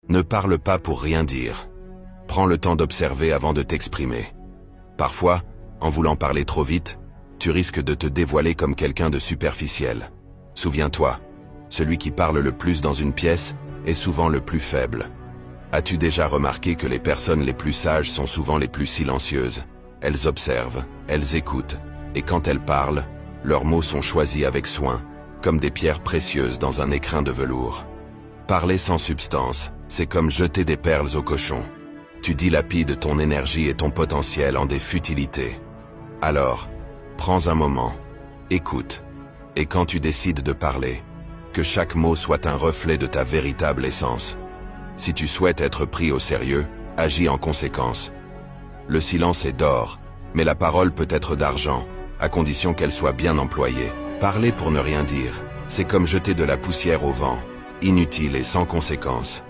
Ne parle pas pour rien dire. Prends le temps d'observer avant de t'exprimer. Parfois, en voulant parler trop vite, tu risques de te dévoiler comme quelqu'un de superficiel. Souviens-toi, celui qui parle le plus dans une pièce est souvent le plus faible. As-tu déjà remarqué que les personnes les plus sages sont souvent les plus silencieuses? Elles observent, elles écoutent, et quand elles parlent, leurs mots sont choisis avec soin, comme des pierres précieuses dans un écrin de velours. Parler sans substance, c'est comme jeter des perles au cochon. Tu dilapides ton énergie et ton potentiel en des futilités. Alors, prends un moment, écoute, et quand tu décides de parler, que chaque mot soit un reflet de ta véritable essence. Si tu souhaites être pris au sérieux, agis en conséquence. Le silence est d'or, mais la parole peut être d'argent, à condition qu'elle soit bien employée. Parler pour ne rien dire, c'est comme jeter de la poussière au vent, inutile et sans conséquence.